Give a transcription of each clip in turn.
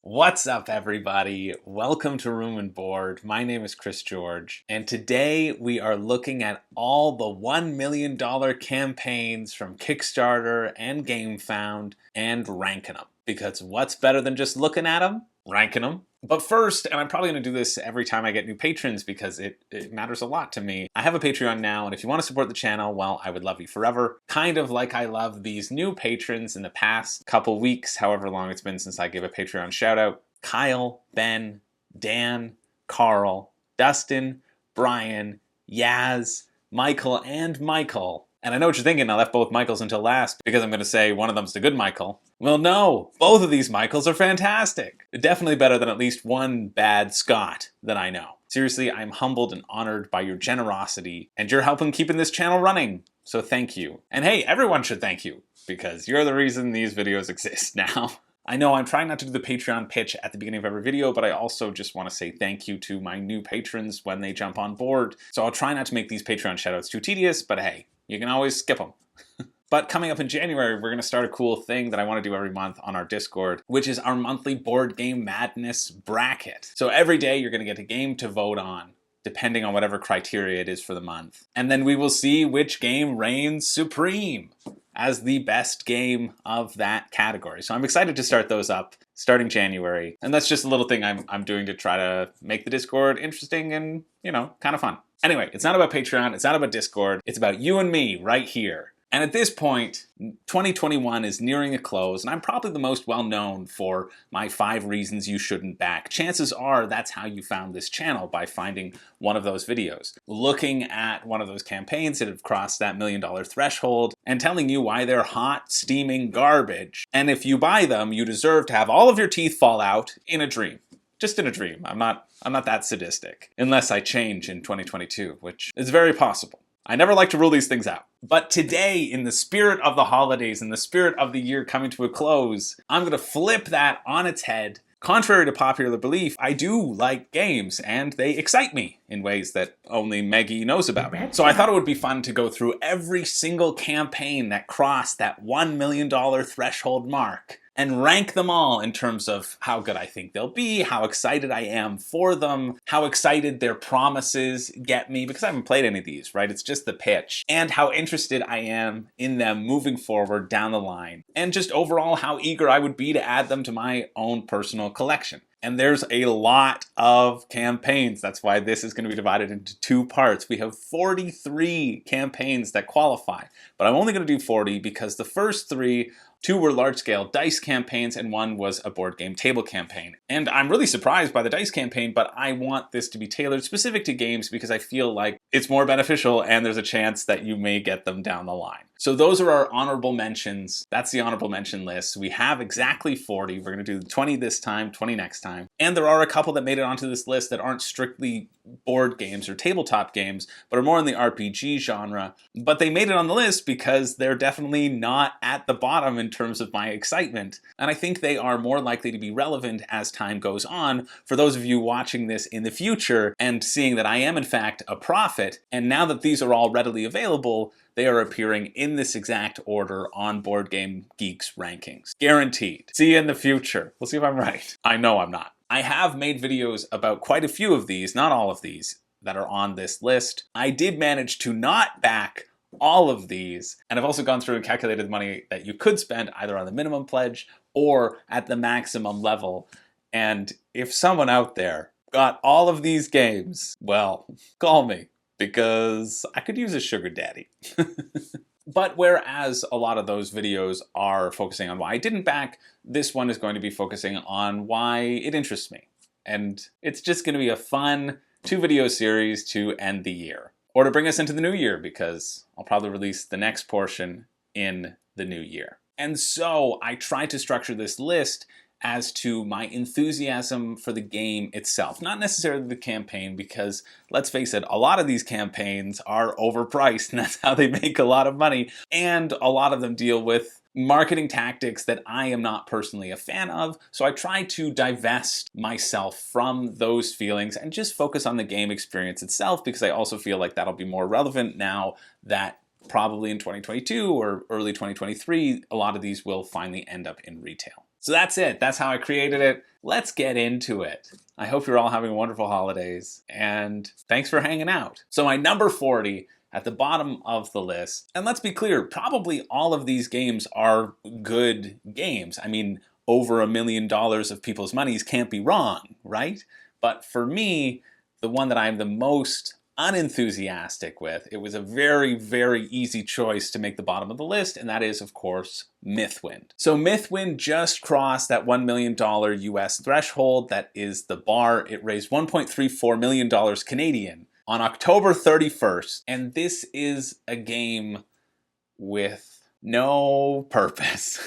What's up, everybody? Welcome to Room and Board. My name is Chris George, and today we are looking at all the $1 million campaigns from Kickstarter and GameFound and ranking them. Because what's better than just looking at them? Ranking them. But first, and I'm probably going to do this every time I get new patrons because it matters a lot to me. I have a Patreon now, and if you want to support the channel, well, I would love you forever. Kind of like I love these new patrons in the past couple weeks, however long it's been since I gave a Patreon shout out. Kyle, Ben, Dan, Carl, Dustin, Brian, Yaz, Michael, and Michael. And I know what you're thinking, I left both Michaels until last because I'm going to say one of them's the good Michael. Well, no, both of these Michaels are fantastic. Definitely better than at least one bad Scott that I know. Seriously, I'm humbled and honored by your generosity, and you're helping keeping this channel running. So thank you. And hey, everyone should thank you, because you're the reason these videos exist now. I know I'm trying not to do the Patreon pitch at the beginning of every video, but I also just want to say thank you to my new patrons when they jump on board. So I'll try not to make these Patreon shoutouts too tedious, but hey, you can always skip them. But coming up in January, we're going to start a cool thing that I want to do every month on our Discord, which is our monthly Board Game Madness bracket. So every day you're going to get a game to vote on, depending on whatever criteria it is for the month. And then we will see which game reigns supreme as the best game of that category. So I'm excited to start those up starting January. And that's just a little thing I'm doing to try to make the Discord interesting and, you know, kind of fun. Anyway, it's not about Patreon, it's not about Discord, it's about you and me right here. And at this point, 2021 is nearing a close, and I'm probably the most well-known for my 5 reasons you shouldn't back. Chances are that's how you found this channel, by finding one of those videos. Looking at one of those campaigns that have crossed that $1 million threshold, and telling you why they're hot, steaming garbage. And if you buy them, you deserve to have all of your teeth fall out in a dream. Just in a dream. I'm not that sadistic. Unless I change in 2022, which is very possible. I never like to rule these things out. But today, in the spirit of the holidays, in the spirit of the year coming to a close, I'm going to flip that on its head. Contrary to popular belief, I do like games, and they excite me in ways that only Maggie knows about. So I thought it would be fun to go through every single campaign that crossed that $1 million threshold mark, and rank them all in terms of how good I think they'll be, how excited I am for them, how excited their promises get me, because I haven't played any of these, right? It's just the pitch, and how interested I am in them moving forward down the line, and just overall how eager I would be to add them to my own personal collection. And there's a lot of campaigns. That's why this is going to be divided into 2 parts. We have 43 campaigns that qualify, but I'm only going to do 40 because the first 3, 2 were large-scale dice campaigns and 1 was a board game table campaign. And I'm really surprised by the dice campaign, but I want this to be tailored specific to games because I feel like it's more beneficial and there's a chance that you may get them down the line. So those are our honorable mentions. That's the honorable mention list. We have exactly 40. We're going to do 20 this time, 20 next time. And there are a couple that made it onto this list that aren't strictly board games or tabletop games, but are more in the RPG genre. But they made it on the list because they're definitely not at the bottom in terms of my excitement. And I think they are more likely to be relevant as time goes on for those of you watching this in the future and seeing that I am in fact a prophet. And now that these are all readily available, they are appearing in this exact order on Board Game Geek's rankings. Guaranteed. See you in the future. We'll see if I'm right. I know I'm not. I have made videos about quite a few of these, not all of these, that are on this list. I did manage to not back all of these, and I've also gone through and calculated the money that you could spend either on the minimum pledge or at the maximum level. And if someone out there got all of these games, well, call me, because I could use a sugar daddy. But whereas a lot of those videos are focusing on why I didn't back, this one is going to be focusing on why it interests me. And it's just going to be a fun 2-video series to end the year. Or to bring us into the new year, because I'll probably release the next portion in the new year. And so I tried to structure this list as to my enthusiasm for the game itself. Not necessarily the campaign, because let's face it, a lot of these campaigns are overpriced and that's how they make a lot of money. And a lot of them deal with marketing tactics that I am not personally a fan of. So I try to divest myself from those feelings and just focus on the game experience itself, because I also feel like that'll be more relevant now that probably in 2022 or early 2023, a lot of these will finally end up in retail. So that's it. That's how I created it. Let's get into it. I hope you're all having wonderful holidays, and thanks for hanging out. So my number 40 at the bottom of the list, and let's be clear, probably all of these games are good games. I mean, over $1 million of people's monies can't be wrong, right? But for me, the one that I'm the most unenthusiastic with, it was a very, very easy choice to make the bottom of the list, and that is, of course, Mythwind. So Mythwind just crossed that $1 million US threshold. That is the bar. It raised $1.34 million Canadian on October 31st, and this is a game with no purpose.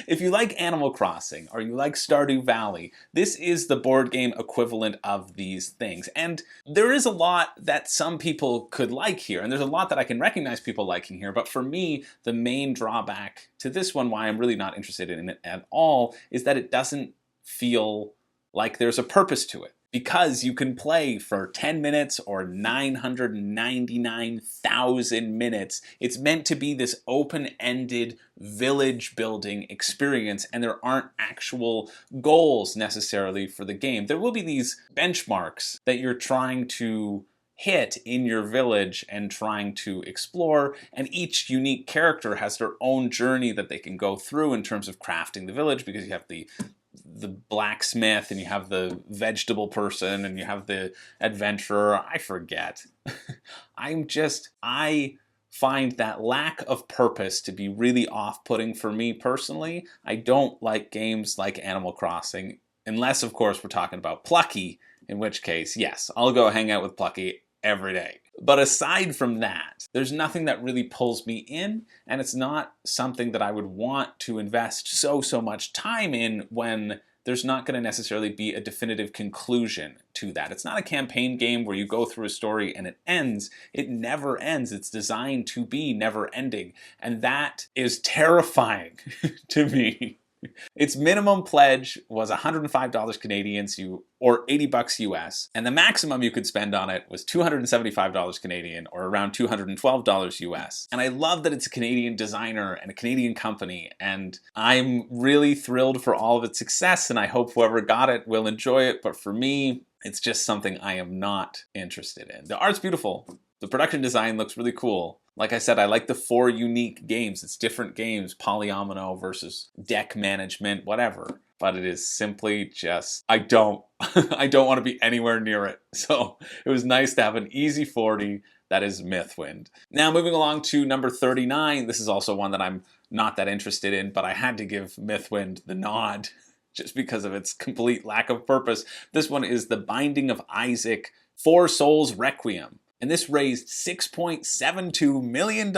If you like Animal Crossing or you like Stardew Valley, this is the board game equivalent of these things. And there is a lot that some people could like here, and there's a lot that I can recognize people liking here, but for me, the main drawback to this one, why I'm really not interested in it at all, is that it doesn't feel like there's a purpose to it. Because you can play for 10 minutes or 999,000 minutes. It's meant to be this open-ended village building experience, and there aren't actual goals necessarily for the game. There will be these benchmarks that you're trying to hit in your village and trying to explore, and each unique character has their own journey that they can go through in terms of crafting the village, because you have the blacksmith, and you have the vegetable person, and you have the adventurer. I forget. I find that lack of purpose to be really off-putting for me personally. I don't like games like Animal Crossing, unless, of course, we're talking about Plucky, in which case, yes, I'll go hang out with Plucky every day. But aside from that, there's nothing that really pulls me in, and it's not something that I would want to invest so much time in when there's not going to necessarily be a definitive conclusion to that. It's not a campaign game where you go through a story and it ends. It never ends. It's designed to be never ending, and that is terrifying to me. Its minimum pledge was $105 Canadian, or $80 US, and the maximum you could spend on it was $275 Canadian, or around $212 US. And I love that it's a Canadian designer and a Canadian company, and I'm really thrilled for all of its success, and I hope whoever got it will enjoy it, but for me, it's just something I am not interested in. The art's beautiful. The production design looks really cool. Like I said, I like the 4 unique games. It's different games, polyomino versus deck management, whatever. But it is simply just, I don't want to be anywhere near it. So it was nice to have an easy 40 that is Mythwind. Now moving along to number 39. This is also one that I'm not that interested in, but I had to give Mythwind the nod just because of its complete lack of purpose. This one is The Binding of Isaac, Four Souls Requiem. And this raised $6.72 million,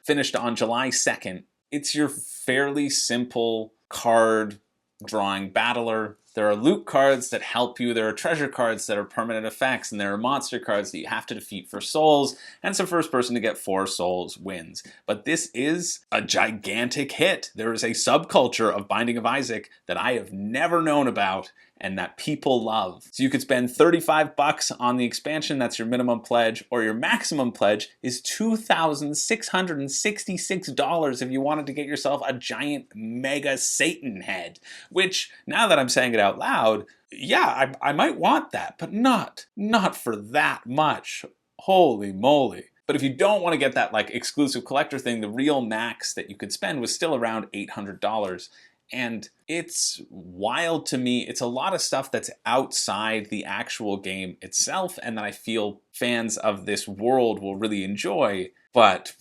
finished on July 2nd. It's your fairly simple card drawing battler. There are loot cards that help you, there are treasure cards that are permanent effects, and there are monster cards that you have to defeat for souls, and so first person to get 4 souls wins. But this is a gigantic hit. There is a subculture of Binding of Isaac that I have never known about, and that people love. So you could spend $35 on the expansion, that's your minimum pledge, or your maximum pledge is $2,666 if you wanted to get yourself a giant mega Satan head, which, now that I'm saying it out loud, yeah, I might want that, but not for that much. Holy moly. But if you don't want to get that like exclusive collector thing, the real max that you could spend was still around $800. And it's wild to me. It's a lot of stuff that's outside the actual game itself, and that I feel fans of this world will really enjoy. But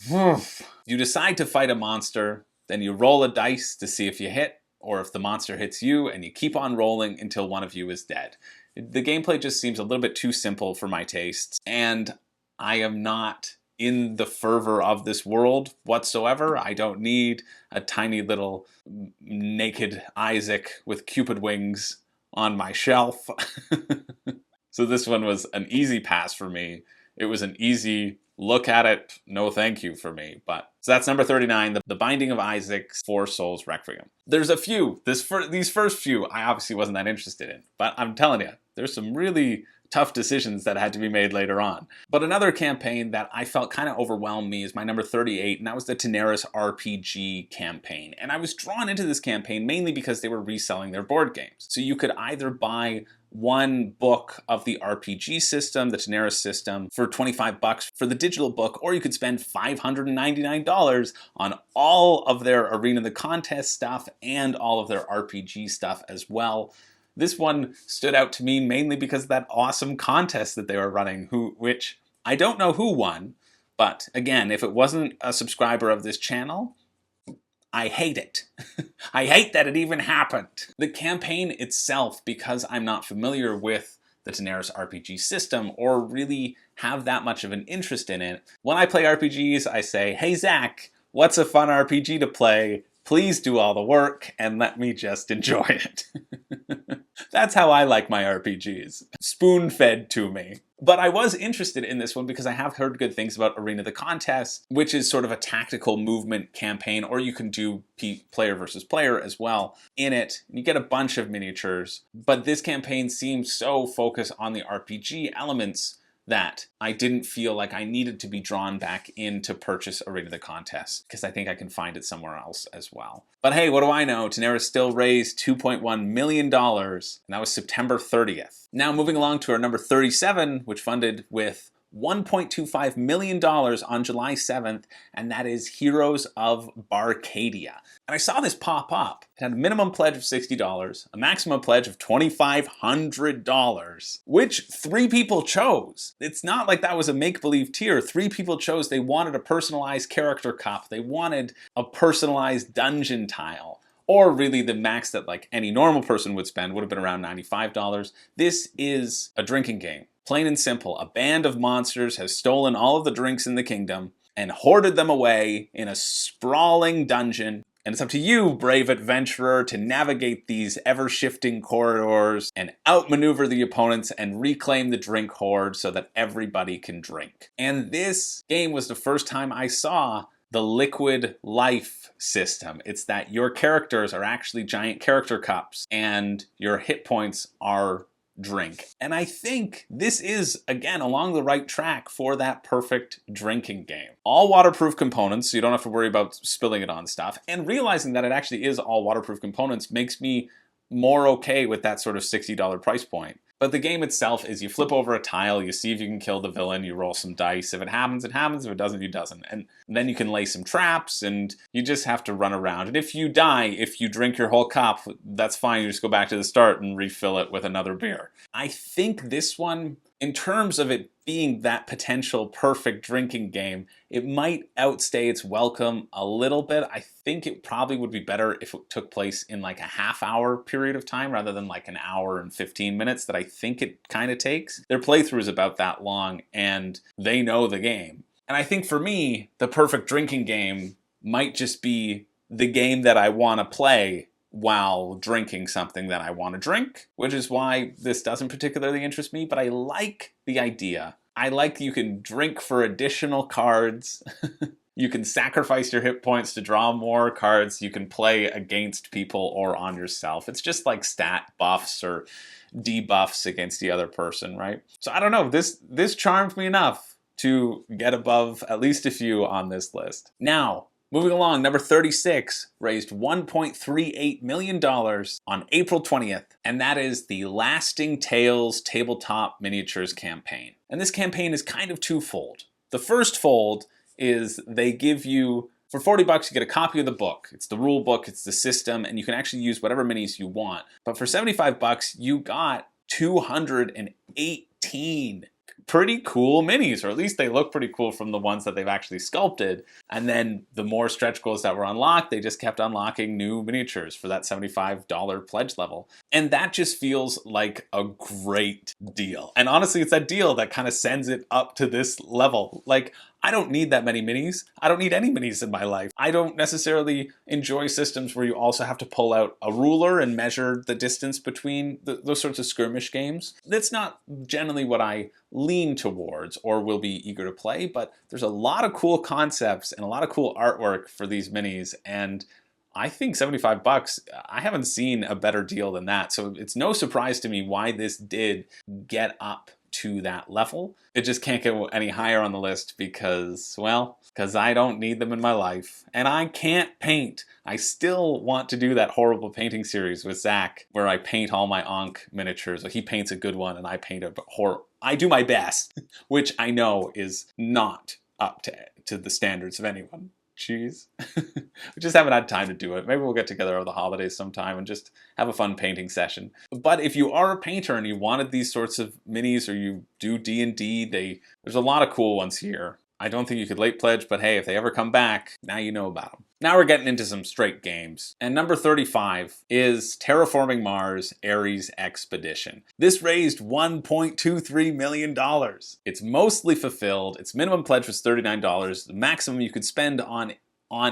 you decide to fight a monster, then you roll a dice to see if you hit, or if the monster hits you, and you keep on rolling until one of you is dead. The gameplay just seems a little bit too simple for my tastes, and I am not in the fervor of this world whatsoever. I don't need a tiny little naked Isaac with Cupid wings on my shelf. So this one was an easy pass for me. It was an easy look at it, no thank you for me. But so that's number 39, The Binding of Isaac, Four Souls Requiem. There's a few. These first few I obviously wasn't that interested in, but I'm telling you, there's some really tough decisions that had to be made later on. But another campaign that I felt kind of overwhelmed me is my number 38, and that was the Tanares RPG campaign. And I was drawn into this campaign mainly because they were reselling their board games. So you could either buy one book of the RPG system, the Tanares system, for 25 bucks for the digital book, or you could spend $599 on all of their Arena of the Contest stuff and all of their RPG stuff as well. This one stood out to me mainly because of that awesome contest that they were running, which I don't know who won, but again, if it wasn't a subscriber of this channel, I hate it. I hate that it even happened. The campaign itself, because I'm not familiar with the Tanares RPG system or really have that much of an interest in it, when I play RPGs, I say, hey Zach, what's a fun RPG to play? Please do all the work and let me just enjoy it. That's how I like my RPGs. Spoon-fed to me. But I was interested in this one because I have heard good things about Arena of the Contest, which is sort of a tactical movement campaign, or you can do player versus player as well in it. You get a bunch of miniatures, but this campaign seems so focused on the RPG elements that I didn't feel like I needed to be drawn back in to purchase Arena of the Contest, because I think I can find it somewhere else as well. But hey, what do I know? Tanares still raised $2.1 million, and that was September 30th. Now moving along to our number 37, which funded with $1.25 million on July 7th, and that is Heroes of Barcadia. And I saw this pop up. It had a minimum pledge of $60, a maximum pledge of $2,500, which 3 people chose. It's not like that was a make-believe tier. 3 people chose. They wanted a personalized character cup. They wanted a personalized dungeon tile. Or really the max that like any normal person would spend would have been around $95. This is a drinking game. Plain and simple, a band of monsters has stolen all of the drinks in the kingdom and hoarded them away in a sprawling dungeon. And it's up to you, brave adventurer, to navigate these ever-shifting corridors and outmaneuver the opponents and reclaim the drink hoard so that everybody can drink. And this game was the first time I saw the liquid life system. It's that your characters are actually giant character cups and your hit points are drink. And I think this is, again, along the right track for that perfect drinking game. All waterproof components, so you don't have to worry about spilling it on stuff. And realizing that it actually is all waterproof components makes me more okay with that sort of $60 price point. But the game itself is you flip over a tile, you see if you can kill the villain, you roll some dice. If it happens, it happens. If it doesn't, it doesn't. And then you can lay some traps and you just have to run around. And if you die, if you drink your whole cup, that's fine. You just go back to the start and refill it with another beer. I think this one, in terms of it being that potential perfect drinking game, it might outstay its welcome a little bit. I think it probably would be better if it took place in like a half-hour period of time rather than like an hour and 15 minutes that I think it kind of takes. Their playthrough is about that long and they know the game. And I think for me, the perfect drinking game might just be the game that I want to play while drinking something that I want to drink, which is why this doesn't particularly interest me, but I like the idea. I like you can drink for additional cards. You can sacrifice your hit points to draw more cards. You can play against people or on yourself. It's just like stat buffs or debuffs against the other person, right? So I don't know, this charmed me enough to get above at least a few on this list. Now, moving along, number 36 raised $1.38 million on April 20th, and that is the Lasting Tales Tabletop Miniatures campaign. And this campaign is kind of twofold. The first fold is they give you, for 40 bucks, you get a copy of the book. It's the rule book, it's the system, and you can actually use whatever minis you want. But for 75 bucks, you got 218 pretty cool minis, or at least they look pretty cool from the ones that they've actually sculpted. And then the more stretch goals that were unlocked, they just kept unlocking new miniatures for that $75 pledge level. And that just feels like a great deal. And honestly, it's that deal that kind of sends it up to this level. Like, I don't need that many minis. I don't need any minis in my life. I don't necessarily enjoy systems where you also have to pull out a ruler and measure the distance between those sorts of skirmish games. That's not generally what I lean towards or will be eager to play, but there's a lot of cool concepts and a lot of cool artwork for these minis, and I think 75 bucks, I haven't seen a better deal than that. So it's no surprise to me why this did get up to that level. It just can't get any higher on the list because, well, because I don't need them in my life. And I can't paint. I still want to do that horrible painting series with Zach where I paint all my Ankh miniatures. He paints a good one and I paint a I do my best, which I know is not up to the standards of anyone. Jeez. We just haven't had time to do it. Maybe we'll get together over the holidays sometime and just have a fun painting session. But if you are a painter and you wanted these sorts of minis, or you do D&D, there's a lot of cool ones here. I don't think you could late pledge, but hey, if they ever come back, now you know about them. Now we're getting into some straight games. And number 35 is Terraforming Mars Ares Expedition. This raised $1.23 million. It's mostly fulfilled. Its minimum pledge was $39. The maximum you could spend on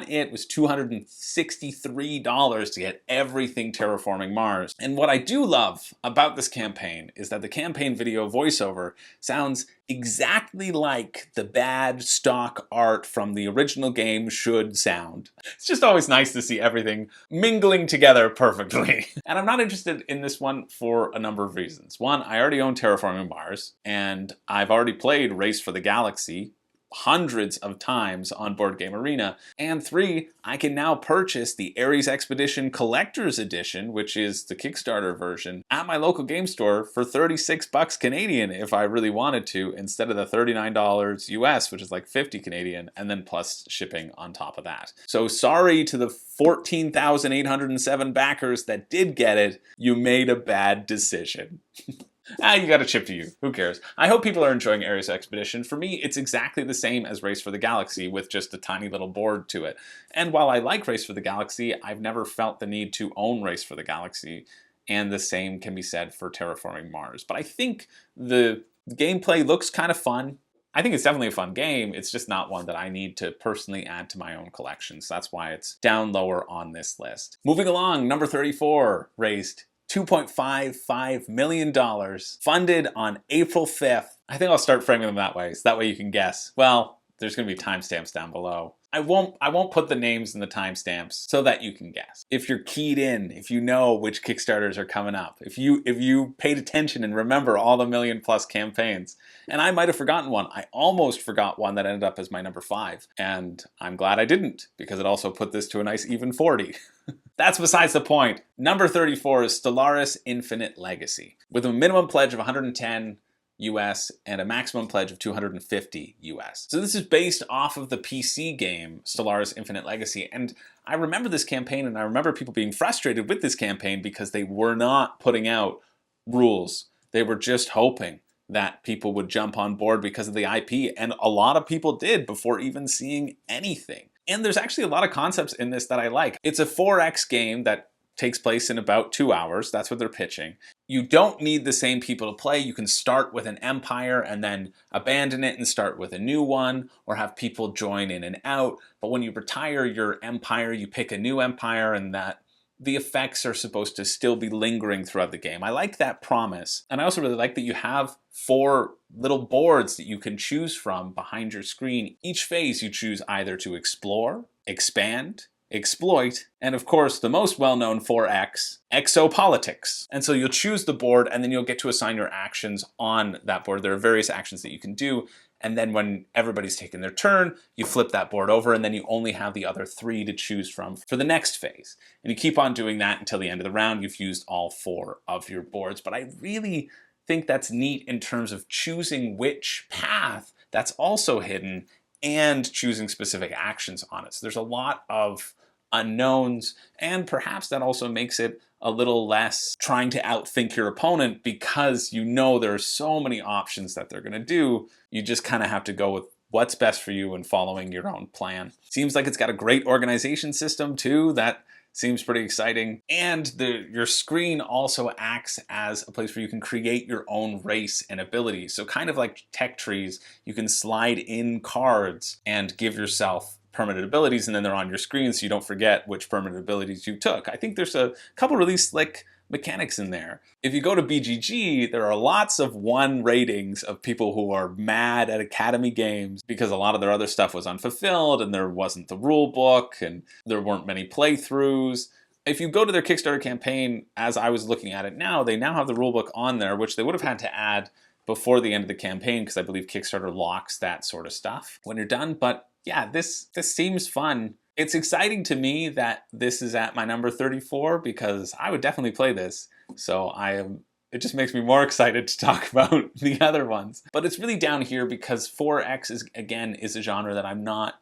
it was $263 to get everything Terraforming Mars. And what I do love about this campaign is that the campaign video voiceover sounds exactly like the bad stock art from the original game should sound. It's just always nice to see everything mingling together perfectly. And I'm not interested in this one for a number of reasons. One, I already own Terraforming Mars, and I've already played Race for the Galaxy hundreds of times on Board Game Arena. And 3, I can now purchase the Ares Expedition Collector's Edition, which is the Kickstarter version, at my local game store for 36 bucks Canadian if I really wanted to, instead of the $39 US, which is like 50 Canadian, and then plus shipping on top of that. So sorry to the 14,807 backers that did get it, you made a bad decision. You got a chip to you. Who cares? I hope people are enjoying Ares Expedition. For me, it's exactly the same as Race for the Galaxy with just a tiny little board to it. And while I like Race for the Galaxy, I've never felt the need to own Race for the Galaxy. And the same can be said for Terraforming Mars. But I think the gameplay looks kind of fun. I think it's definitely a fun game. It's just not one that I need to personally add to my own collection. So that's why it's down lower on this list. Moving along, number 34 raised $2.55 million, funded on April 5th. I think I'll start framing them that way, so that way you can guess. Well, there's going to be timestamps down below. I won't put the names in the timestamps so that you can guess. If you're keyed in, if you know which Kickstarters are coming up, if you paid attention and remember all the million+ campaigns. And I might have forgotten one. I almost forgot one that ended up as my number 5. And I'm glad I didn't, because it also put this to a nice even 40. That's besides the point. Number 34 is Stellaris Infinite Legacy, with a minimum pledge of 110 US and a maximum pledge of 250 US. So this is based off of the PC game Stellaris Infinite Legacy, and I remember this campaign, and I remember people being frustrated with this campaign because they were not putting out rules. They were just hoping that people would jump on board because of the IP, and a lot of people did before even seeing anything. And there's actually a lot of concepts in this that I like. It's a 4X game that takes place in about 2 hours. That's what they're pitching. You don't need the same people to play. You can start with an empire and then abandon it and start with a new one, or have people join in and out. But when you retire your empire, you pick a new empire, and that the effects are supposed to still be lingering throughout the game. I like that promise. And I also really like that you have 4 little boards that you can choose from behind your screen. Each phase you choose either to explore, expand, exploit, and of course the most well-known 4X, exopolitics. And so you'll choose the board, and then you'll get to assign your actions on that board. There are various actions that you can do, and then when everybody's taken their turn, you flip that board over, and then you only have the other 3 to choose from for the next phase. And you keep on doing that until the end of the round. You've used all 4 of your boards. But I really think that's neat in terms of choosing which path that's also hidden and choosing specific actions on it. So there's a lot of unknowns, and perhaps that also makes it a little less trying to outthink your opponent, because you know there are so many options that they're going to do. You just kind of have to go with what's best for you and following your own plan. Seems like it's got a great organization system too. That seems pretty exciting. And your screen also acts as a place where you can create your own race and abilities. So kind of like tech trees, you can slide in cards and give yourself permanent abilities, and then they're on your screen so you don't forget which permanent abilities you took. I think there's a couple really slick mechanics in there. If you go to BGG, there are lots of 1 ratings of people who are mad at Academy Games because a lot of their other stuff was unfulfilled, and there wasn't the rule book, and there weren't many playthroughs. If you go to their Kickstarter campaign, as I was looking at it now, they now have the rule book on there, which they would have had to add before the end of the campaign, because I believe Kickstarter locks that sort of stuff when you're done. But yeah, this seems fun. It's exciting to me that this is at my number 34 because I would definitely play this. So it just makes me more excited to talk about the other ones. But it's really down here because 4X is a genre that I'm not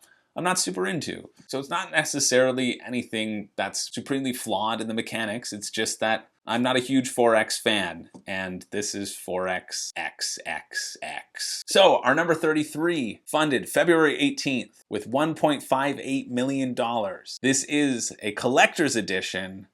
super into. So it's not necessarily anything that's supremely flawed in the mechanics. It's just that I'm not a huge 4X fan, and this is 4X XXX. So our number 33, funded February 18th with $1.58 million. This is a collector's edition.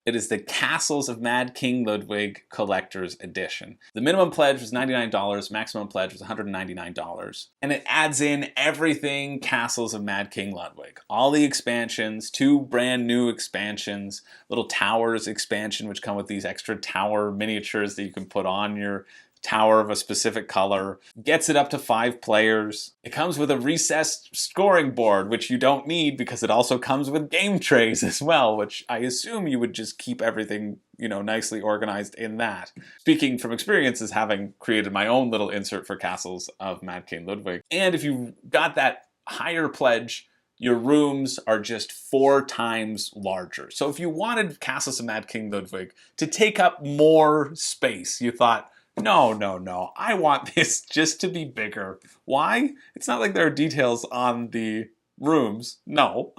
It is the Castles of Mad King Ludwig Collector's Edition. The minimum pledge was $99, maximum pledge was $199. And it adds in everything Castles of Mad King Ludwig. All the expansions, 2 brand new expansions, little towers expansion, which come with these extra tower miniatures that you can put on your tower of a specific color. Gets it up to 5 players. It comes with a recessed scoring board, which you don't need because it also comes with game trays as well, which I assume you would just keep everything, nicely organized in that. Speaking from experiences, having created my own little insert for Castles of Mad King Ludwig. And if you got that higher pledge, your rooms are just 4 times larger. So if you wanted Castles of Mad King Ludwig to take up more space, you thought, no, I want this just to be bigger. Why? It's not like there are details on the rooms. No,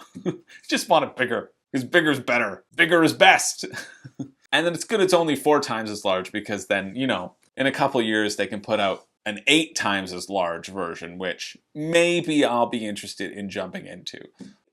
just want it bigger, because bigger's better. Bigger is best. And then it's good it's only 4 times as large, because then, in a couple years they can put out an 8 times as large version, which maybe I'll be interested in jumping into.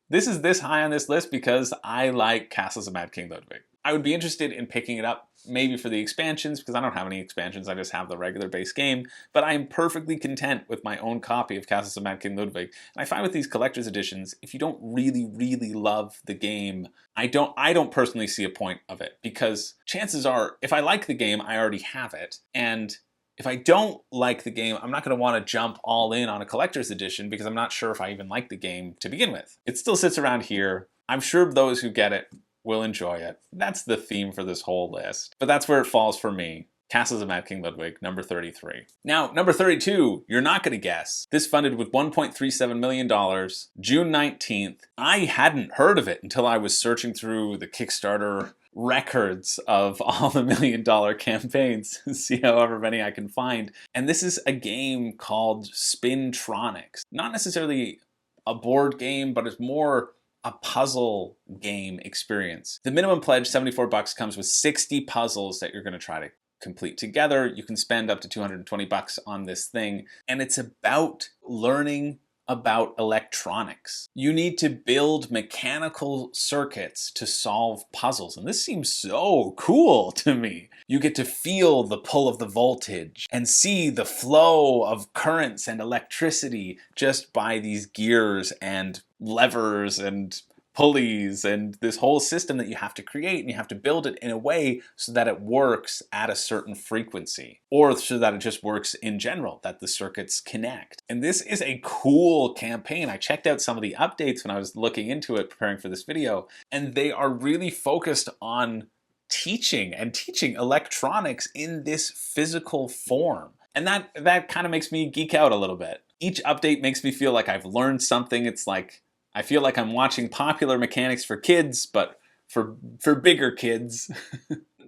This is this high on this list because I like Castles of Mad King Ludwig. I would be interested in picking it up maybe for the expansions, because I don't have any expansions, I just have the regular base game, but I'm perfectly content with my own copy of Castles of Mad King Ludwig. And I find with these collector's editions, if you don't really love the game, I don't personally see a point of it, because chances are, if I like the game, I already have it, and if I don't like the game, I'm not going to want to jump all in on a collector's edition because I'm not sure if I even like the game to begin with. It still sits around here. I'm sure those who get it will enjoy it. That's the theme for this whole list. But that's where it falls for me. Castles of Mad King Ludwig, number 33. Now, number 32, you're not going to guess. This funded with $1.37 million, June 19th. I hadn't heard of it until I was searching through the Kickstarter records of all the $1 million campaigns, see however many I can find. And this is a game called Spintronics. Not necessarily a board game, but it's more a puzzle game experience. The minimum pledge, $74, comes with 60 puzzles that you're going to try to complete together. You can spend up to $220 on this thing, and it's about learning about electronics. You need to build mechanical circuits to solve puzzles, and this seems so cool to me. You get to feel the pull of the voltage and see the flow of currents and electricity just by these gears and levers and pulleys and this whole system that you have to create, and you have to build it in a way so that it works at a certain frequency, or so that it just works in general, that the circuits connect. And this is a cool campaign. I checked out some of the updates when I was looking into it, preparing for this video, and they are really focused on teaching electronics in this physical form. And that kind of makes me geek out a little bit. Each update makes me feel like I've learned something. It's like, I feel like I'm watching Popular Mechanics for kids, but for bigger kids.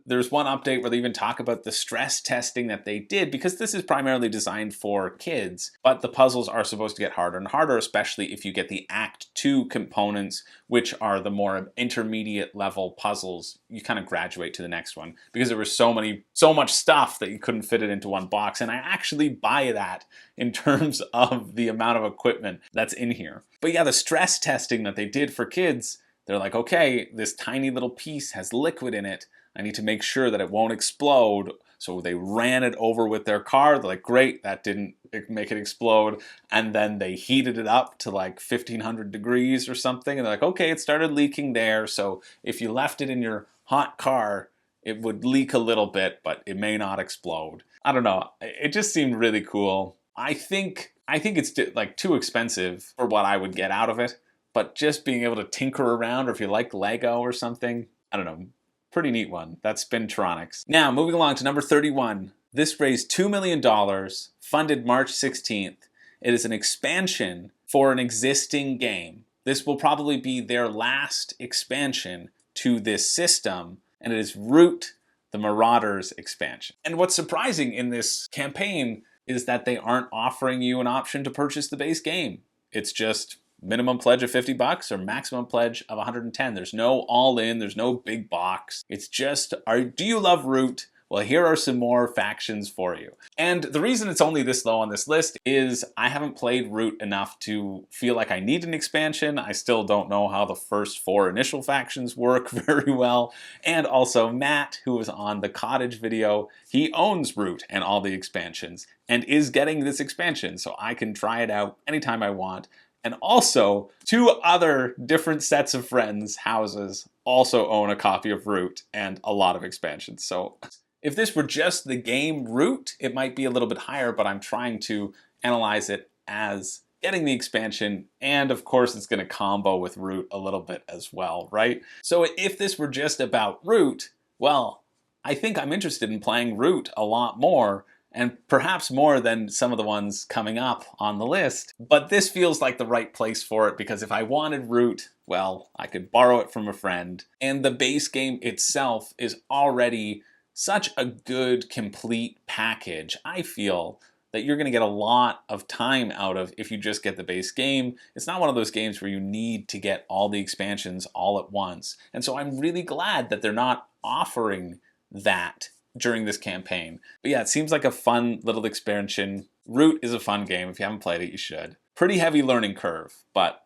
There's one update where they even talk about the stress testing that they did, because this is primarily designed for kids, but the puzzles are supposed to get harder and harder, especially if you get the Act 2 components, which are the more intermediate level puzzles. You kind of graduate to the next one, because there was so much stuff that you couldn't fit it into one box, and I actually buy that in terms of the amount of equipment that's in here. But yeah, the stress testing that they did for kids, they're like, okay, this tiny little piece has liquid in it. I need to make sure that it won't explode. So they ran it over with their car. They're like, great, that didn't make it explode. And then they heated it up to like 1500 degrees or something. And they're like, okay, it started leaking there. So if you left it in your hot car, it would leak a little bit, but it may not explode. I don't know. It just seemed really cool. I think it's like too expensive for what I would get out of it. But just being able to tinker around, or if you like Lego or something, I don't know. Pretty neat one. That's Spintronics. Now, moving along to number 31. This raised $2 million, funded March 16th. It is an expansion for an existing game. This will probably be their last expansion to this system, and it is Root, the Marauders expansion. And what's surprising in this campaign is that they aren't offering you an option to purchase the base game. It's just minimum pledge of $50 or maximum pledge of $110. There's no all-in, there's no big box. It's just, do you love Root? Well, here are some more factions for you. And the reason it's only this low on this list is I haven't played Root enough to feel like I need an expansion. I still don't know how the first 4 initial factions work very well. And also Matt, who was on the Cottage video, he owns Root and all the expansions and is getting this expansion, so I can try it out anytime I want. And also, 2 other different sets of friends' houses also own a copy of Root and a lot of expansions. So if this were just the game Root, it might be a little bit higher, but I'm trying to analyze it as getting the expansion, and of course it's going to combo with Root a little bit as well, right? So if this were just about Root, well, I think I'm interested in playing Root a lot more, and perhaps more than some of the ones coming up on the list. But this feels like the right place for it, because if I wanted Root, well, I could borrow it from a friend, and the base game itself is already such a good, complete package. I feel that you're going to get a lot of time out of if you just get the base game. It's not one of those games where you need to get all the expansions all at once. And so I'm really glad that they're not offering that during this campaign. But yeah, it seems like a fun little expansion. Root is a fun game. If you haven't played it, you should. Pretty heavy learning curve, but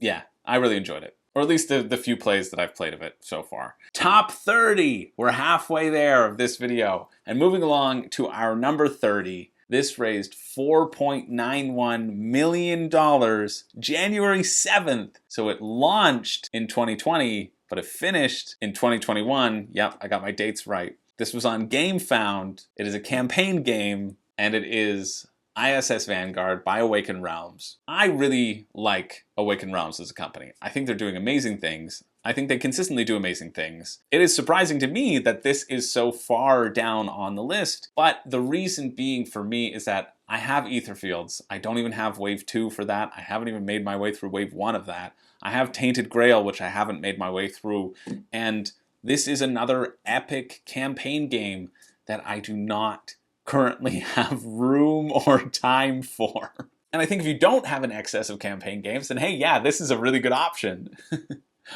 yeah, I really enjoyed it. Or at least the few plays that I've played of it so far. Top 30! We're halfway there of this video. And moving along to our number 30, this raised $4.91 million January 7th. So it launched in 2020, but it finished in 2021. Yep, I got my dates right. This was on GameFound. It is a campaign game, and it is ISS Vanguard by Awaken Realms. I really like Awaken Realms as a company. I think they're doing amazing things. I think they consistently do amazing things. It is surprising to me that this is so far down on the list, but the reason being for me is that I have Ether Fields. I don't even have Wave 2 for that. I haven't even made my way through Wave 1 of that. I have Tainted Grail, which I haven't made my way through, and this is another epic campaign game that I do not currently have room or time for. And I think if you don't have an excess of campaign games, then hey, yeah, this is a really good option.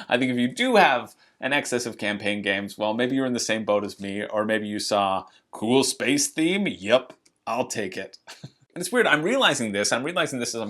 I think if you do have an excess of campaign games, well, maybe you're in the same boat as me, or maybe you saw cool space theme. Yep, I'll take it. And it's weird, I'm realizing this as I'm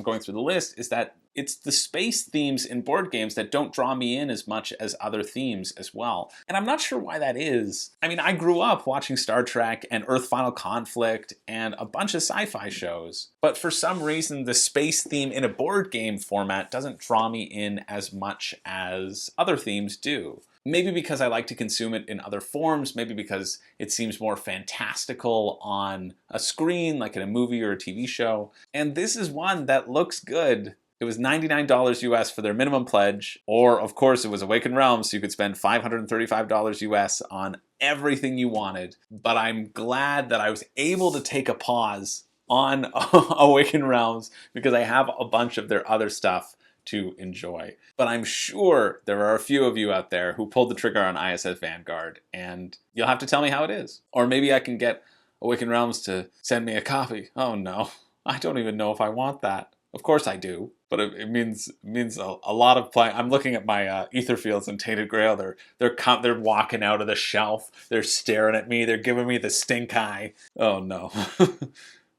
going through the list, is that it's the space themes in board games that don't draw me in as much as other themes as well. And I'm not sure why that is. I mean, I grew up watching Star Trek and Earth Final Conflict and a bunch of sci-fi shows, but for some reason the space theme in a board game format doesn't draw me in as much as other themes do. Maybe because I like to consume it in other forms, maybe because it seems more fantastical on a screen, like in a movie or a TV show. And this is one that looks good. It was $99 US for their minimum pledge, or of course it was Awaken Realms, so you could spend $535 US on everything you wanted. But I'm glad that I was able to take a pause on Awaken Realms because I have a bunch of their other stuff to enjoy. But I'm sure there are a few of you out there who pulled the trigger on ISS Vanguard, and you'll have to tell me how it is. Or maybe I can get Awaken Realms to send me a copy. Oh no, I don't even know if I want that. Of course I do, but it means a lot of playing. I'm looking at my Ether Fields and Tainted Grail. They're walking out of the shelf. They're staring at me. They're giving me the stink eye. Oh no.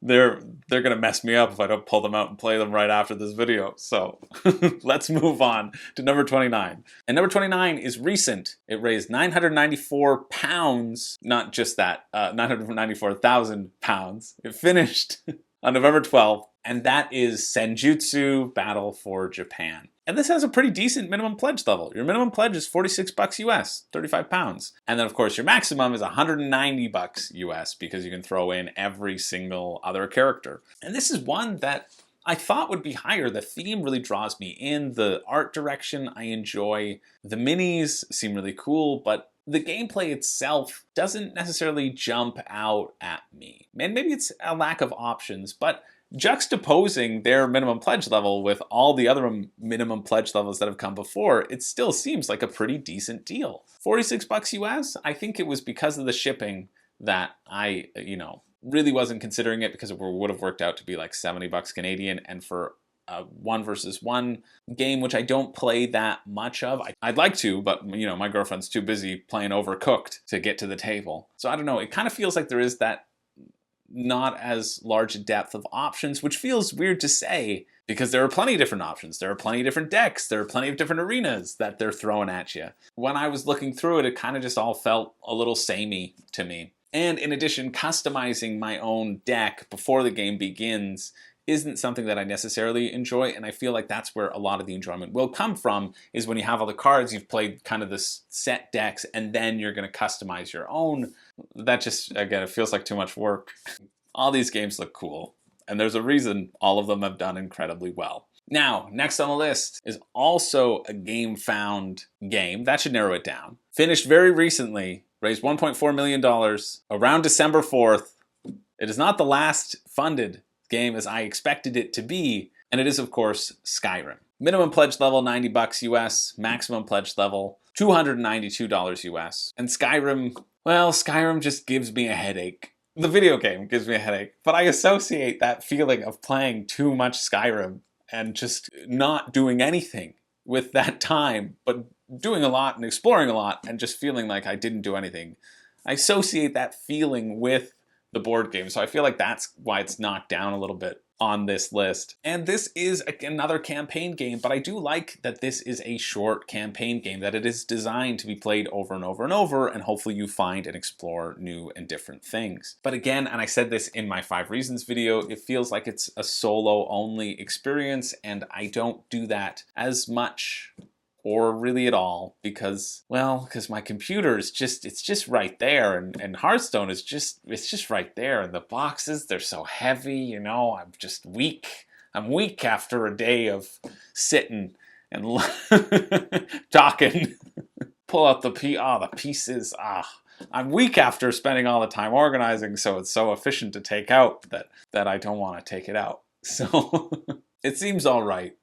They're gonna mess me up if I don't pull them out and play them right after this video. So let's move on to number 29. And number 29 is recent. It raised £994, not just that, 994,000 pounds. It finished on November 12th, and that is Senjutsu Battle for Japan. And this has a pretty decent minimum pledge level. Your minimum pledge is $46 US, 35 pounds. And then of course your maximum is $190 US because you can throw in every single other character. And this is one that I thought would be higher. The theme really draws me in. The art direction I enjoy. The minis seem really cool, but the gameplay itself doesn't necessarily jump out at me. And maybe it's a lack of options, but juxtaposing their minimum pledge level with all the other minimum pledge levels that have come before, it still seems like a pretty decent deal. 46 bucks US, I think it was because of the shipping that I, really wasn't considering it, because it would have worked out to be like 70 bucks Canadian, and for a 1 versus 1 game, which I don't play that much of. I'd like to, but my girlfriend's too busy playing Overcooked to get to the table. So I don't know, it kind of feels like there is that not as large a depth of options, which feels weird to say because there are plenty of different options. There are plenty of different decks. There are plenty of different arenas that they're throwing at you. When I was looking through it, it kind of just all felt a little samey to me. And in addition, customizing my own deck before the game begins isn't something that I necessarily enjoy, and I feel like that's where a lot of the enjoyment will come from, is when you have all the cards, you've played kind of this set decks, and then you're going to customize your own. That just, again, it feels like too much work. All these games look cool, and there's a reason all of them have done incredibly well. Now, next on the list is also a Game Found game. That should narrow it down. Finished very recently, raised $1.4 million around December 4th. It is not the last funded game as I expected it to be, and it is, of course, Skyrim. Minimum pledge level 90 bucks US, maximum pledge level $292 US. And Skyrim, well, Skyrim just gives me a headache. The video game gives me a headache, but I associate that feeling of playing too much Skyrim and just not doing anything with that time, but doing a lot and exploring a lot and just feeling like I didn't do anything. I associate that feeling with the board game, so I feel like that's why it's knocked down a little bit on this list. And this is another campaign game, but I do like that this is a short campaign game, that it is designed to be played over and over and over, and hopefully you find and explore new and different things. But again, and I said this in my 5 reasons video, it feels like it's a solo only experience, and I don't do that as much or really at all, because my computer is just right there, and Hearthstone is just right there, and the boxes, they're so heavy, I'm just weak. I'm weak after a day of sitting and talking. Pull out the pieces. I'm weak after spending all the time organizing, so it's so efficient to take out that I don't want to take it out. So it seems all right,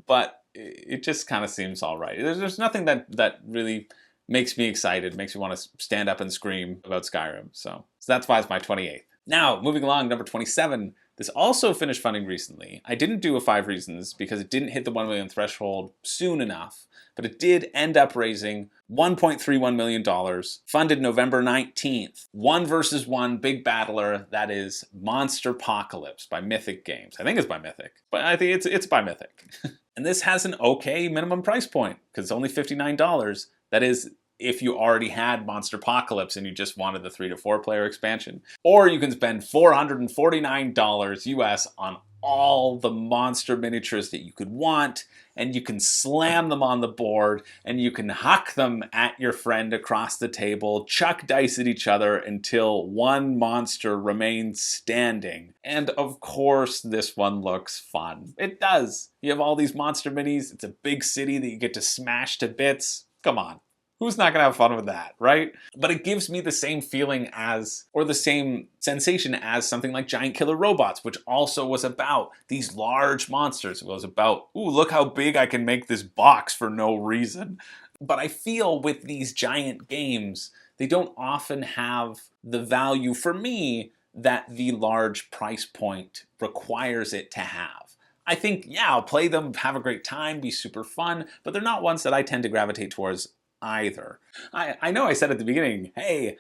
but it just kind of seems all right. There's nothing that really makes me excited, makes me want to stand up and scream about Skyrim. So that's why it's my 28th. Now, moving along, number 27. This also finished funding recently. I didn't do a 5 reasons because it didn't hit the 1 million threshold soon enough, but it did end up raising $1.31 million, funded November 19th. 1 versus 1 big battler, that is Monsterpocalypse by Mythic Games. I think it's by Mythic, but I think it's by Mythic. And this has an okay minimum price point, because it's only $59. That is, if you already had Monsterpocalypse and you just wanted the 3 to 4 player expansion. Or you can spend $449 US on all the monster miniatures that you could want, and you can slam them on the board, and you can huck them at your friend across the table, chuck dice at each other until one monster remains standing. And of course, this one looks fun. It does. You have all these monster minis, it's a big city that you get to smash to bits. Come on. Who's not going to have fun with that, right? But it gives me the same feeling as, or the same sensation as something like Giant Killer Robots, which also was about these large monsters. It was about, ooh, look how big I can make this box for no reason. But I feel with these giant games, they don't often have the value for me that the large price point requires it to have. I think, yeah, I'll play them, have a great time, be super fun, but they're not ones that I tend to gravitate towards either. I know I said at the beginning, hey,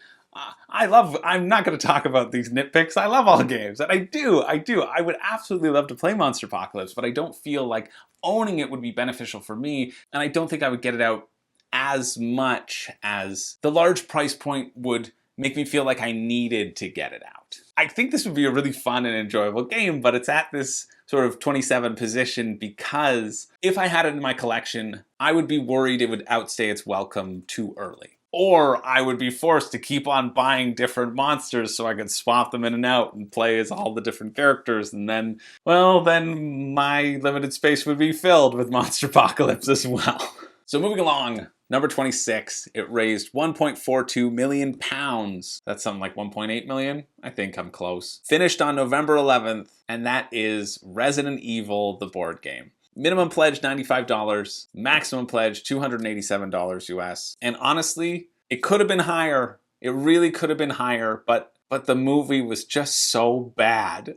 I'm not going to talk about these nitpicks. I love all games, and I do. I would absolutely love to play Monsterpocalypse, but I don't feel like owning it would be beneficial for me, and I don't think I would get it out as much as the large price point would make me feel like I needed to get it out. I think this would be a really fun and enjoyable game, but it's at this sort of 27 position because if I had it in my collection, I would be worried it would outstay its welcome too early. Or I would be forced to keep on buying different monsters so I could swap them in and out and play as all the different characters, and then my limited space would be filled with Monsterpocalypse as well. So moving along, Number 26, it raised 1.42 million pounds. That's something like 1.8 million. I think I'm close. Finished on November 11th, and that is Resident Evil, the board game. Minimum pledge $95, maximum pledge $287 US. And honestly, it could have been higher. It really could have been higher, but the movie was just so bad.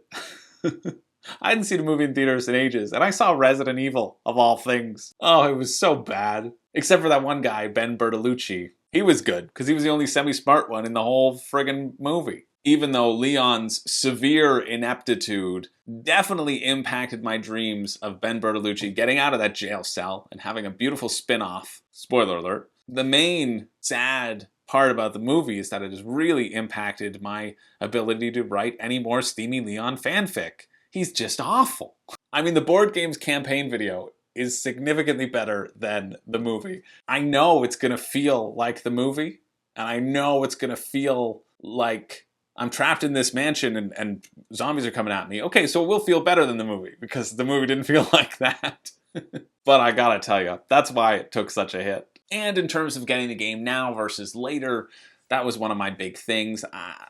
I hadn't seen a movie in theaters in ages, and I saw Resident Evil, of all things. Oh, it was so bad. Except for that one guy, Ben Bertolucci. He was good, because he was the only semi-smart one in the whole friggin' movie. Even though Leon's severe ineptitude definitely impacted my dreams of Ben Bertolucci getting out of that jail cell and having a beautiful spin-off. Spoiler alert. The main sad part about the movie is that it has really impacted my ability to write any more Steamy Leon fanfic. He's just awful. I mean, the board game's campaign video is significantly better than the movie. I know it's gonna feel like the movie, and I know it's gonna feel like I'm trapped in this mansion and zombies are coming at me. Okay, so it will feel better than the movie, because the movie didn't feel like that. But I gotta tell you, that's why it took such a hit. And in terms of getting the game now versus later, that was one of my big things.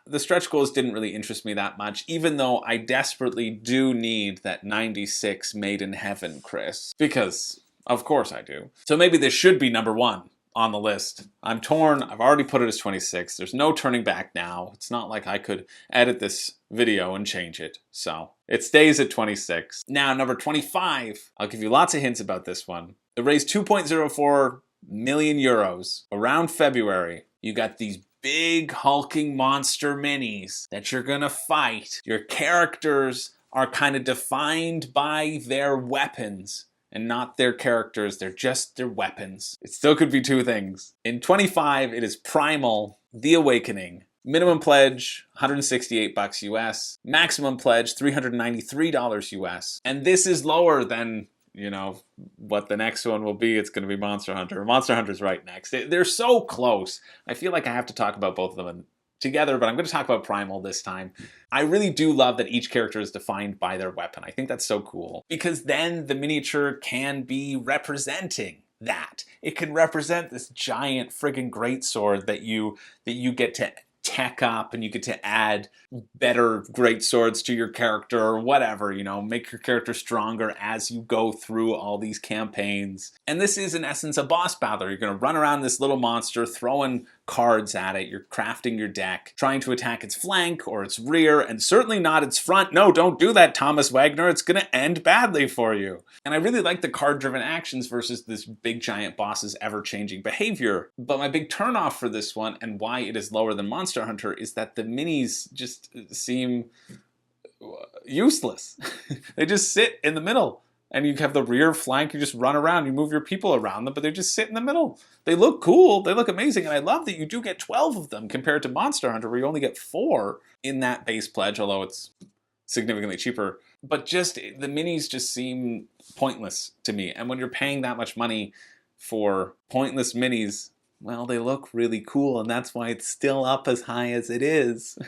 The stretch goals didn't really interest me that much, even though I desperately do need that 96 made in heaven, Chris. Because, of course I do. So maybe this should be number 1 on the list. I'm torn. I've already put it as 26. There's no turning back now. It's not like I could edit this video and change it. So it stays at 26. Now, number 25. I'll give you lots of hints about this one. It raised 2.04 million euros around February. You got these big hulking monster minis that you're gonna fight. Your characters are kind of defined by their weapons and not their characters. They're just their weapons. It still could be two things. In 25, it is Primal, The Awakening. Minimum pledge, $168 US. Maximum pledge, $393 US. And this is lower than, you know, what the next one will be. It's going to be Monster Hunter. Monster Hunter's right next. They're so close. I feel like I have to talk about both of them together, but I'm going to talk about Primal this time. I really do love that each character is defined by their weapon. I think that's so cool, because then the miniature can be representing that. It can represent this giant friggin' greatsword that you get to tech up, and you get to add better great swords to your character or whatever, you know, make your character stronger as you go through all these campaigns. And this is in essence a boss battle. You're going to run around this little monster throwing cards at it. You're crafting your deck, trying to attack its flank or its rear, and certainly not its front. No, don't do that, Thomas Wagner. It's going to end badly for you. And I really like the card-driven actions versus this big giant boss's ever-changing behavior. But my big turnoff for this one, and why it is lower than Monster Hunter, is that the minis just seem useless. They just sit in the middle. And you have the rear flank, you just run around, you move your people around them, but they just sit in the middle. They look cool, they look amazing, and I love that you do get 12 of them compared to Monster Hunter, where you only get 4 in that base pledge, although it's significantly cheaper. But just, the minis just seem pointless to me. And when you're paying that much money for pointless minis, well, they look really cool, and that's why it's still up as high as it is.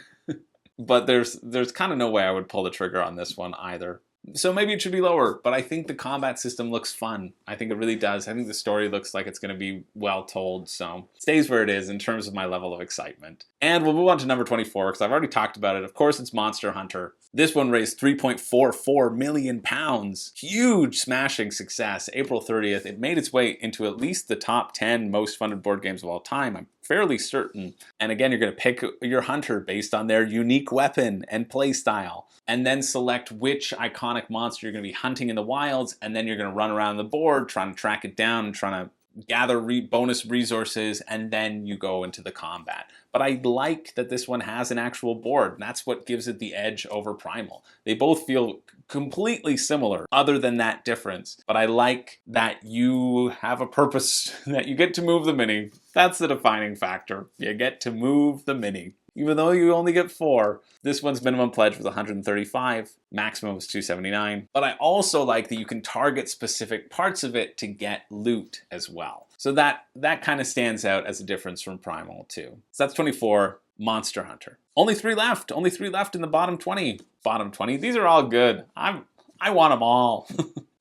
But there's kind of no way I would pull the trigger on this one either. So maybe it should be lower, but I think the combat system looks fun. I think it really does. I think the story looks like it's going to be well told, so it stays where it is in terms of my level of excitement. And we'll move on to number 24, because I've already talked about it. Of course, it's Monster Hunter. This one raised 3.44 million pounds. Huge smashing success. April 30th, it made its way into at least the top 10 most funded board games of all time. I'm fairly certain. And again, you're going to pick your hunter based on their unique weapon and play style, and then select which iconic monster you're going to be hunting in the wilds, and then you're going to run around the board trying to track it down and trying to gather bonus resources, and then you go into the combat. But I like that this one has an actual board, and that's what gives it the edge over Primal. They both feel completely similar, other than that difference. But I like that you have a purpose, that you get to move the mini. That's the defining factor. You get to move the mini. Even though you only get 4, this one's minimum pledge was 135, maximum was 279. But I also like that you can target specific parts of it to get loot as well. So that kind of stands out as a difference from Primal too. So that's 24, Monster Hunter. Only 3 left. Only 3 left in the bottom 20. Bottom 20. These are all good. I want them all.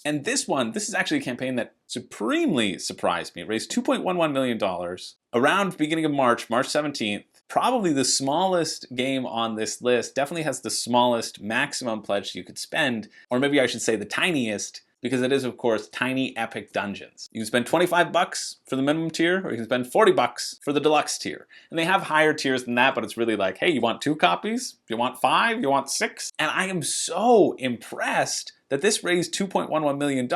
And this is actually a campaign that supremely surprised me. It raised $2.11 million around beginning of March, March 17th. Probably the smallest game on this list, definitely has the smallest maximum pledge you could spend, or maybe I should say the tiniest, because it is, of course, Tiny Epic Dungeons. You can spend $25 for the minimum tier, or you can spend $40 for the deluxe tier. And they have higher tiers than that, but it's really like, hey, you want 2 copies? You want 5? You want 6? And I am so impressed that this raised $2.11 million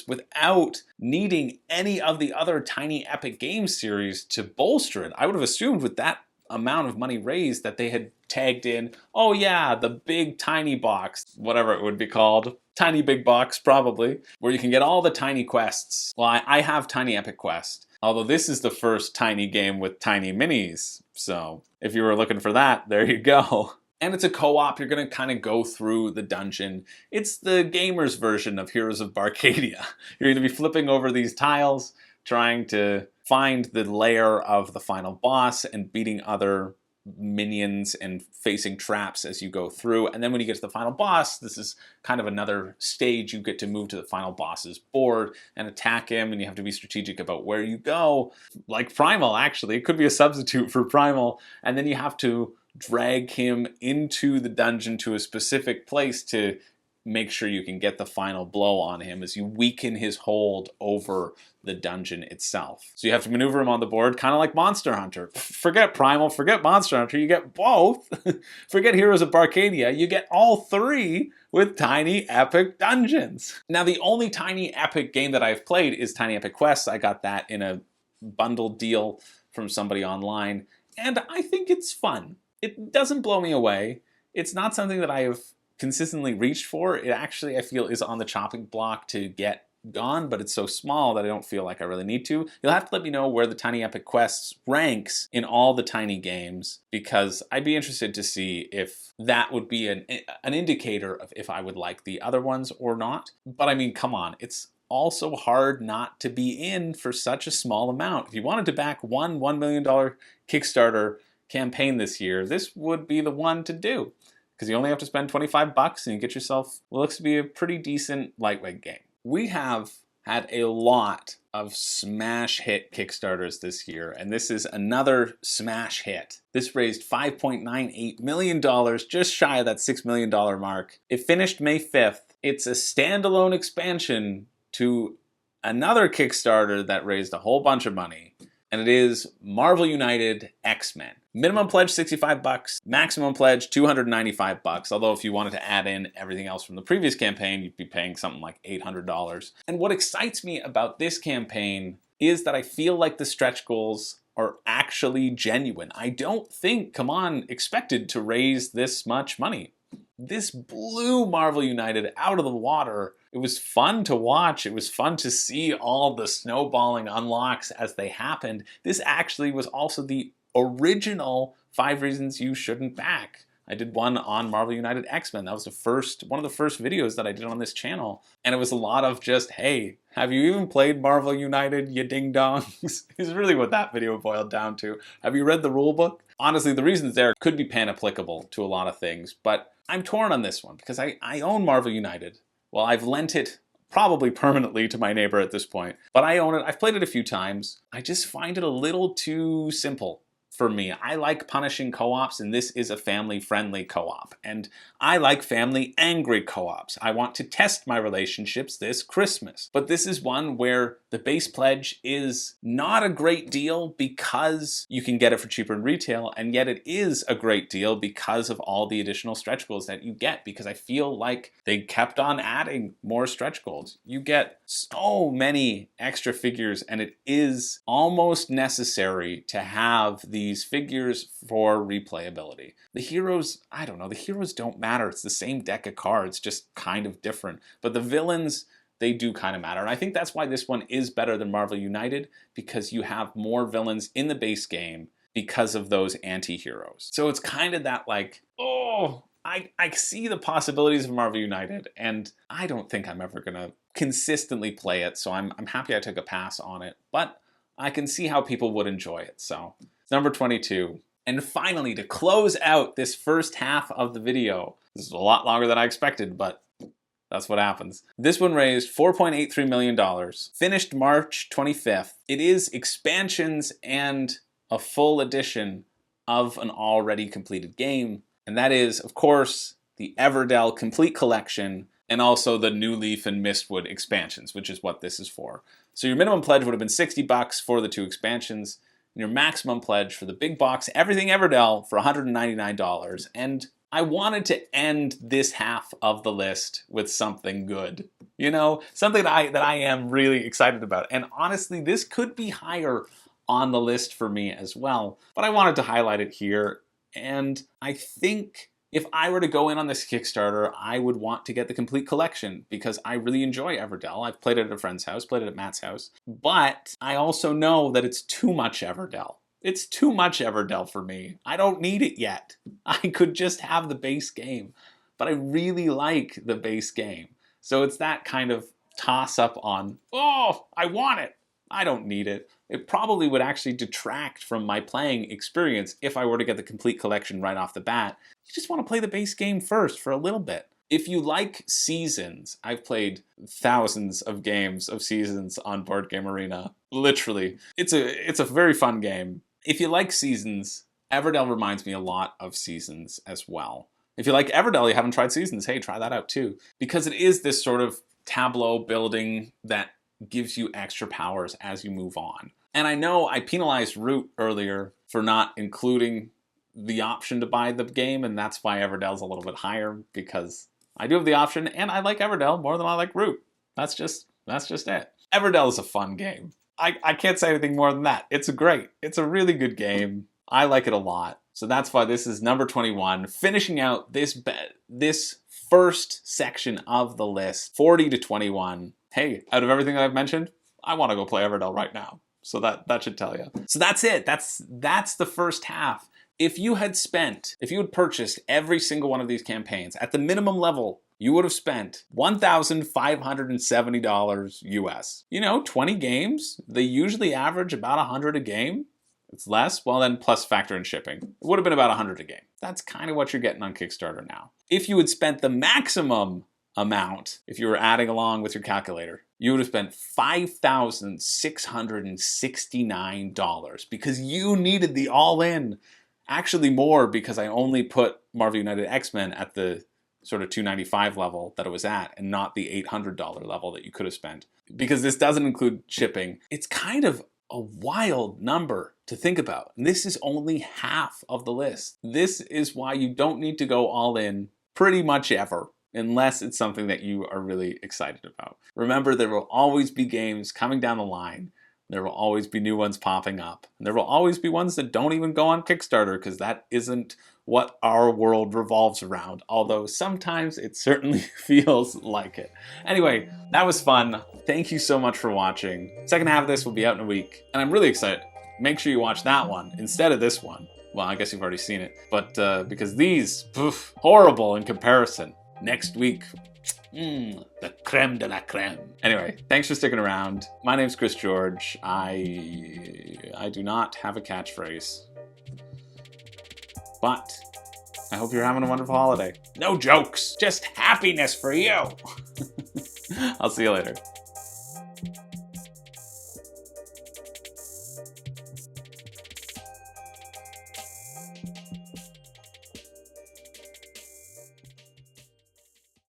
without needing any of the other Tiny Epic game series to bolster it. I would have assumed with that amount of money raised that they had tagged in, oh yeah, the big tiny box, whatever it would be called. Tiny big box, probably, where you can get all the tiny quests. Well, I have Tiny Epic Quest, although this is the first tiny game with tiny minis. So if you were looking for that, there you go. And it's a co-op, you're gonna kind of go through the dungeon. It's the gamer's version of Heroes of Barcadia. You're gonna be flipping over these tiles, trying to find the lair of the final boss and beating other minions and facing traps as you go through. And then when you get to the final boss, this is kind of another stage. You get to move to the final boss's board and attack him, and you have to be strategic about where you go. Like Primal, actually. It could be a substitute for Primal. And then you have to drag him into the dungeon to a specific place to make sure you can get the final blow on him as you weaken his hold over the dungeon itself. So you have to maneuver him on the board, kind of like Monster Hunter. Forget Primal, forget Monster Hunter, you get both. Forget Heroes of Barcadia, you get all 3 with Tiny Epic Dungeons. Now the only Tiny Epic game that I've played is Tiny Epic Quest. I got that in a bundled deal from somebody online, and I think it's fun. It doesn't blow me away. It's not something that I have consistently reached for. It actually, I feel, is on the chopping block to get gone, but it's so small that I don't feel like I really need to. You'll have to let me know where the Tiny Epic Quests ranks in all the tiny games, because I'd be interested to see if that would be an indicator of if I would like the other ones or not. But I mean, come on, it's also hard not to be in for such a small amount. If you wanted to back one $1 million Kickstarter campaign this year, this would be the one to do, because you only have to spend $25 and you get yourself what looks to be a pretty decent lightweight game. We have had a lot of smash hit Kickstarters this year, and this is another smash hit. This raised $5.98 million, just shy of that $6 million mark. It finished May 5th. It's a standalone expansion to another Kickstarter that raised a whole bunch of money, and it is Marvel United Xmen. Minimum pledge $65, maximum pledge $295, although if you wanted to add in everything else from the previous campaign, you'd be paying something like $800. And what excites me about this campaign is that I feel like the stretch goals are actually genuine. I don't think CMON expected to raise this much money. This blew Marvel United out of the water. It was fun to watch. It was fun to see all the snowballing unlocks as they happened. This actually was also the original 5 reasons you shouldn't back. I did one on Marvel United Xmen. That was one of the first videos that I did on this channel. And it was a lot of just, hey, have you even played Marvel United, you ding-dongs? Is really what that video boiled down to. Have you read the rulebook? Honestly, the reasons there could be pan-applicable to a lot of things, but I'm torn on this one because I own Marvel United. Well, I've lent it probably permanently to my neighbor at this point, but I own it. I've played it a few times. I just find it a little too simple for me. I like punishing co-ops, and this is a family-friendly co-op. And I like family-angry co-ops. I want to test my relationships this Christmas. But this is one where the base pledge is not a great deal because you can get it for cheaper in retail, and yet it is a great deal because of all the additional stretch goals that you get, because I feel like they kept on adding more stretch goals. You get so many extra figures, and it is almost necessary to have these figures for replayability. The heroes, I don't know, the heroes don't matter. It's the same deck of cards, just kind of different. But the villains, they do kind of matter. And I think that's why this one is better than Marvel United, because you have more villains in the base game because of those anti-heroes. So it's kind of that like, oh, I see the possibilities of Marvel United, and I don't think I'm ever gonna consistently play it, so I'm happy I took a pass on it, but I can see how people would enjoy it, so. Number 22. And finally, to close out this first half of the video, this is a lot longer than I expected, but That's what happens. This one raised $4.83 million, finished March 25th. It is expansions and a full edition of an already completed game. And that is, of course, the Everdell Complete Collection and also the New Leaf and Mistwood expansions, which is what this is for. So your minimum pledge would have been $60 for the 2 expansions, and your maximum pledge for the big box, everything Everdell, for $199. And I wanted to end this half of the list with something good. You know, something that I am really excited about. And honestly, this could be higher on the list for me as well. But I wanted to highlight it here. And I think if I were to go in on this Kickstarter, I would want to get the complete collection because I really enjoy Everdell. I've played it at a friend's house, played it at Matt's house. But I also know that it's too much Everdell. It's too much Everdell for me. I don't need it yet. I could just have the base game. But I really like the base game. So it's that kind of toss-up on, oh, I want it. I don't need it. It probably would actually detract from my playing experience if I were to get the complete collection right off the bat. You just want to play the base game first for a little bit. If you like Seasons, I've played thousands of games of Seasons on Board Game Arena. Literally. It's a very fun game. If you like Seasons, Everdell reminds me a lot of Seasons as well. If you like Everdell, you haven't tried Seasons, hey, try that out too. Because it is this sort of tableau building that gives you extra powers as you move on. And I know I penalized Root earlier for not including the option to buy the game, and that's why Everdell's a little bit higher, because I do have the option, and I like Everdell more than I like Root. That's just it. Everdell is a fun game. I can't say anything more than that. It's great. It's a really good game. I like it a lot. So that's why this is number 21, finishing out this first section of the list, 40 to 21. Hey, out of everything that I've mentioned, I want to go play Everdell right now. So that should tell you. So that's it. That's the first half. If you had purchased every single one of these campaigns at the minimum level, you would have spent $1,570 US. You know, 20 games, they usually average about 100 a game. It's less, well then plus factor in shipping. It would have been about 100 a game. That's kind of what you're getting on Kickstarter now. If you had spent the maximum amount, if you were adding along with your calculator, you would have spent $5,669 because you needed the all-in. Actually more because I only put Marvel United Xmen at the sort of $295 level that it was at and not the $800 level that you could have spent. Because this doesn't include shipping. It's kind of a wild number to think about. And this is only half of the list. This is why you don't need to go all in pretty much ever, unless it's something that you are really excited about. Remember, there will always be games coming down the line. There will always be new ones popping up. And there will always be ones that don't even go on Kickstarter because that isn't what our world revolves around. Although sometimes it certainly feels like it. Anyway, that was fun. Thank you so much for watching. Second half of this will be out in a week. And I'm really excited. Make sure you watch that one instead of this one. Well, I guess you've already seen it. But because these, horrible in comparison. Next week, the creme de la creme. Anyway, thanks for sticking around. My name's Chris George. I do not have a catchphrase. But I hope you're having a wonderful holiday. No jokes, just happiness for you. I'll see you later.